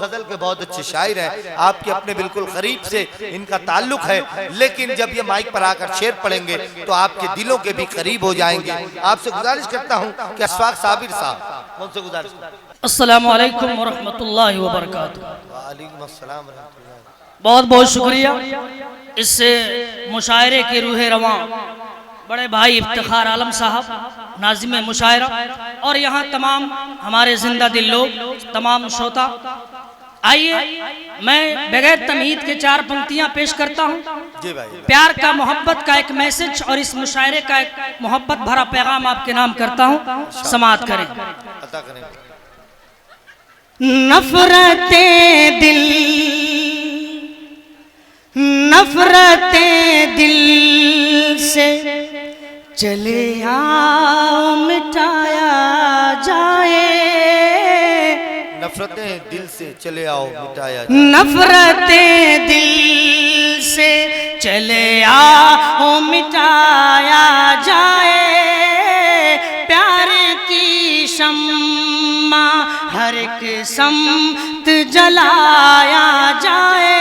गजल के बहुत अच्छे शायर हैं, आपके अपने बिल्कुल करीब से इनका ताल्लुक है, लेकिन जब ये माइक पर आकर शेर पढ़ेंगे तो आपके दिलों के भी करीब हो जाएंगे। आपसे गुजारिश करता हूँ कि अशफाक साबिर साहब, उनसे गुजारिश। अस्सलामु अलैकुम व रहमतुल्लाहि व बरकातुहू। वालेकुम अस्सलाम व रहमतुल्लाह। बहुत बहुत शुक्रिया इससे मुशायरे के रूहे रवां बड़े भाई इफ्तिखार आलम साहब नाज़िम मुशायरा और यहाँ तमाम हमारे जिंदा दिल लोग, तमाम श्रोता। आइए मैं बगैर तमहीद के 4 पंक्तियाँ पेश करता हूँ। प्यार का, मोहब्बत का एक मैसेज और इस मुशायरे का एक मोहब्बत भरा पैगाम आपके नाम करता हूँ, समाअत करें। नफरतें दिल, नफरतें दिल से चले आओ मिटाया जाए, नफरतें दिल से चले आओ मिटाया जाए, नफरतें दिल से चले आओ मिटाया जाए, प्यार की शम्मा हर एक समत जलाया जाए,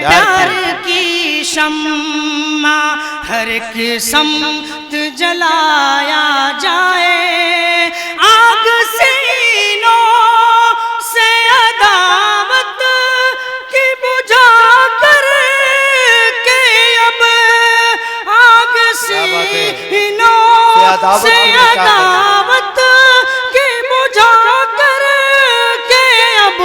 प्यार की शम्मा हर एक समत जलाया जाए, आग सीनों से अदावत की बुझा कर के अब, आग सीनों से अदावत की बुझा कर के अब,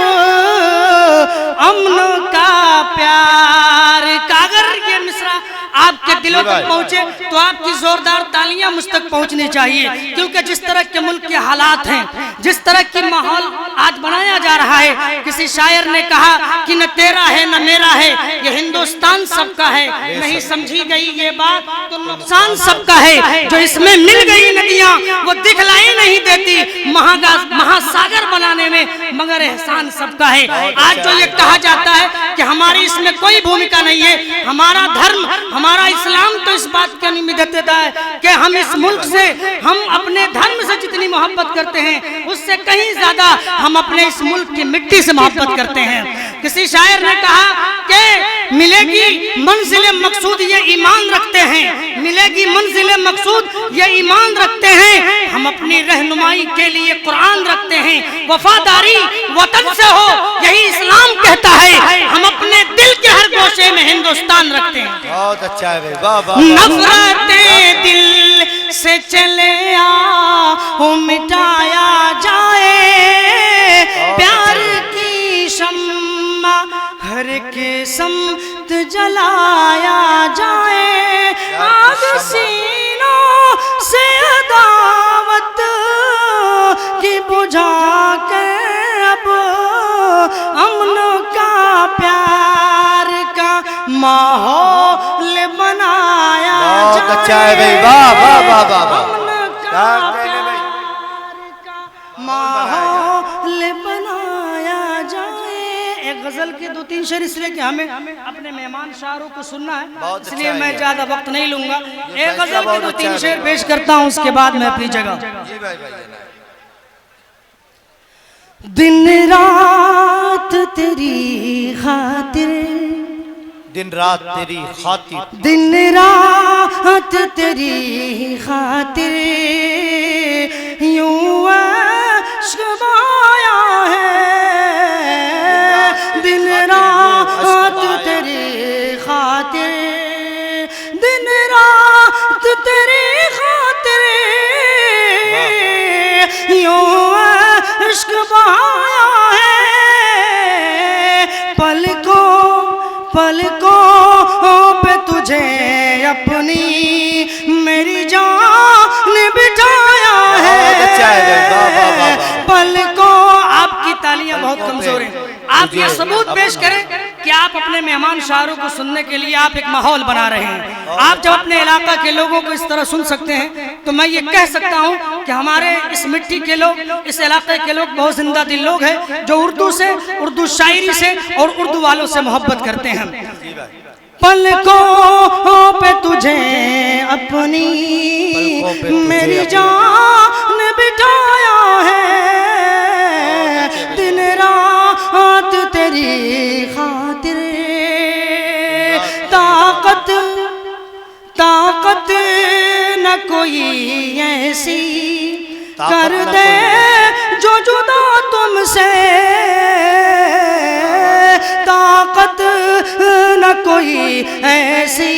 अमन का प्यार का। अगर ये मिसरा आपके दिलों तक पहुंचे तो आपकी जोरदार तालियां मुझ तक पहुंचनी चाहिए, क्योंकि जिस तरह के मुल्क के हालात हैं, जिस तरह की माहौल आज बनाया जा रहा है, किसी शायर ने कहा कि न तेरा है न मेरा है, ये हिंदुस्तान सबका है, नहीं समझी गई ये बात तो नुकसान सबका है, जो इसमें मिल गई नदियां वो दिखलाई नहीं देती महासागर बनाने में, मगर एहसान सबका है। आज जो ये कहा जाता है कि हमारी इसमें कोई भूमिका नहीं है, हमारा धर्म, हमारा इस्लाम तो इस बात की उम्मीद देता है कि हम इस मुल्क से, हम अपने धर्म से जितनी मोहब्बत करते हैं उससे कहीं ज्यादा हम अपने इस मुल्क की मिट्टी से मोहब्बत करते हैं। किसी शायर ने कहा कि मिलेगी मंजिल मकसूद ये ईमान रखते हैं, मिलेगी मंजिल मकसूद ये ईमान रखते हैं, हम अपनी रहनुमाई के लिए कुरान रखते हैं, वफादारी वतन से हो यही इस्लाम कहता है, हम अपने दिल के हर गोशे में हिंदुस्तान रखते हैं। बहुत अच्छा है भाई, नफरतें दिल से चले आओ मिटाया जाए, प्यार की शम्मा हर के समत जलाया जाए, आग सीनों से अदावत की बुझा कर अब, अमन का प्यार का माहौल बनाया जाए। बहुत अच्छा है भाई, वाह वाह वाह वाह वाह, माहौल बनाया जाए। एक गजल के 2-3 शेर इसलिए कि हमें अपने मेहमान शायरों को सुनना है, इसलिए मैं ज्यादा वक्त नहीं लूंगा। एक गजल के 2-3 शेर पेश करता हूँ, उसके बाद मैं अपनी जगह। दिन रात तेरी खातिर, दिन रात तेरी खातिर, दिन रात तेरी खातिर यूं अश्क बहाया है, दिन रात तेरी खातिर, दिन रात तेरी खातिर यूं अश्क बहाया है, पलकों पलकों पे तुझे अपनी मेरी जान बिठाया है, पलकों। आपकी तालियां बहुत कमजोर हैं, आप ये सबूत पेश करें कि आप अपने मेहमान शायरों को सुनने के लिए आप एक माहौल बना रहे हैं। आप जब अपने इलाका के लोगों को इस तरह सुन सकते हैं तो मैं ये कह सकता हूँ कि हमारे इस मिट्टी के लोग, इस इलाके के लोग बहुत जिंदा दिल लोग हैं, जो उर्दू से, उर्दू शायरी से और उर्दू वालों से मोहब्बत करते हैं। पलकों पे तुझे अपनी मेरी जान बिठाया है, दिन रात ऐसी कर दे जो जुदा तुमसे ताकत न कोई ऐसी,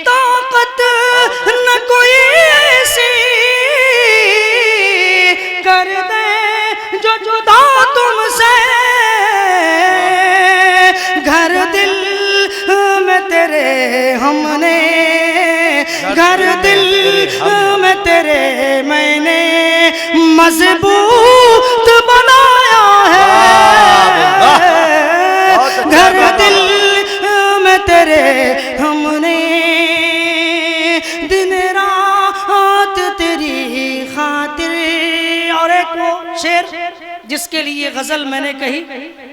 ताकत न कोई ऐसी कर दे जो जुदा तुमसे। घर दिल में तेरे हमने, घर दिल में तेरे मैंने मजबूत बनाया है। घर दिल में तेरे हमने दिन रात तेरी खातिर। और एक वो शेर जिसके लिए गजल मैंने कही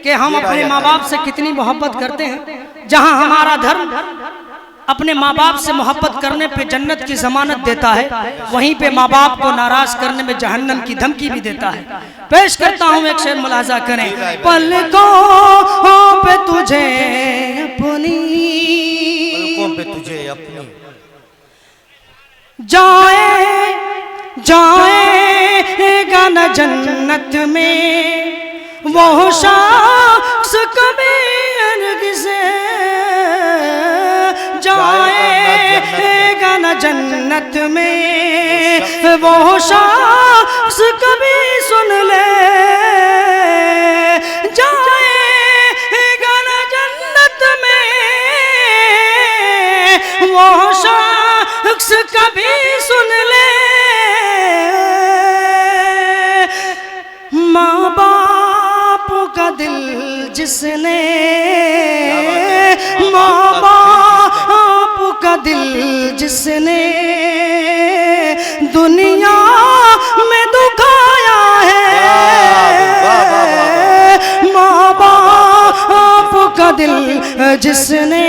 कि हम अपने माँ बाप से कितनी मोहब्बत करते हैं। जहां हमारा धर्म अपने माँ बाप से मोहब्बत करने पे जन्नत की जमानत देता है, वहीं पे माँ बाप को नाराज करने में जहन्नम की धमकी भी देता है। पेश करता हूँ एक शेर, मुलाजा करें। पलकों पे तुझे अपनी, पलकों पे तुझे अपनी जाएगा न जन्नत में वो शख्स कभी हरगिज़, जाएगा न जन्नत में वो शख्स कभी सुन ले, जाएगा न जन्नत में वो शख्स कभी सुन ले। माँ बाप का दिल जिसने, माँ बाप का दिल जिसने दुनिया में दुखाया है, माँ बाप का दिल जिसने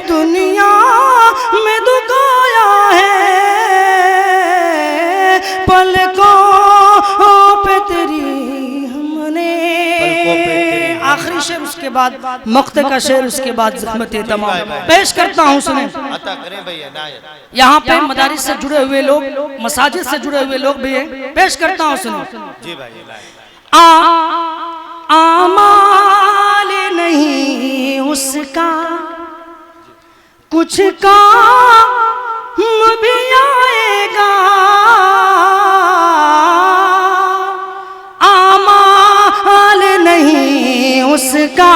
दुनिया में दुखाया है। पलकों पे तेरी हमने, आखिरी शेर उसके बाद मक्ते का शेर, उसके बाद ज़हमत-ए तमाम पेश करता हूँ। सुने, यहाँ पे मदारिस से जुड़े हुए लोग, मसाजिद से जुड़े हुए लोग भी हैं। पेश करता हूँ, सुनो जी भाई। आमाल नहीं उसका कुछ काम भी आएगा, आमाल नहीं उसका,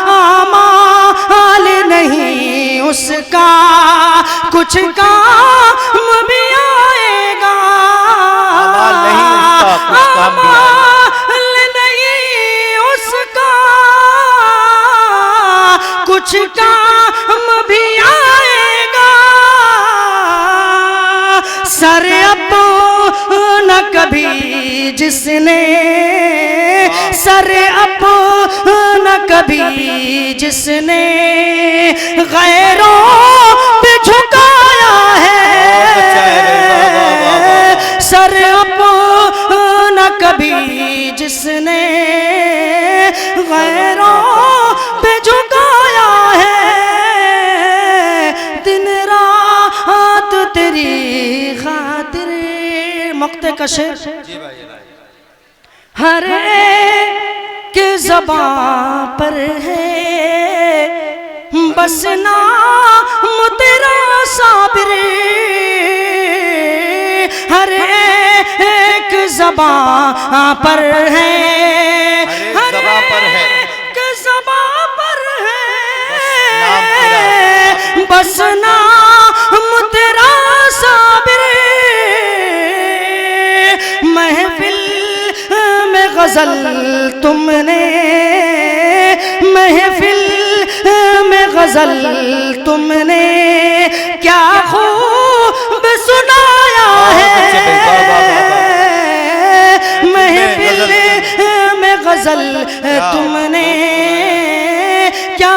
आमाल नहीं उसका कुछ काम भी आएगा, आमाल नहीं उसका कुछ काम भी आएगा, कुछ काम भी आएगा। सर अपना कभी जिसने, सर अपना कभी जिसने गैरों पे झुकाया है, सर अपना कभी जिसने गैरों पे झुकाया है। दिन रात तेरी खातिर, मक्ते का शेर। हर एक के ज़बां पर है बस नाम तेरा साबिर, हर एक ज़बां पर है, हर एक ज़बां पर है बस नाम तेरा साबिर। महफिल में गजल तुमने, महफिल में गजल तुमने क्या खूब सुनाया है, महफिल में गजल तुमने क्या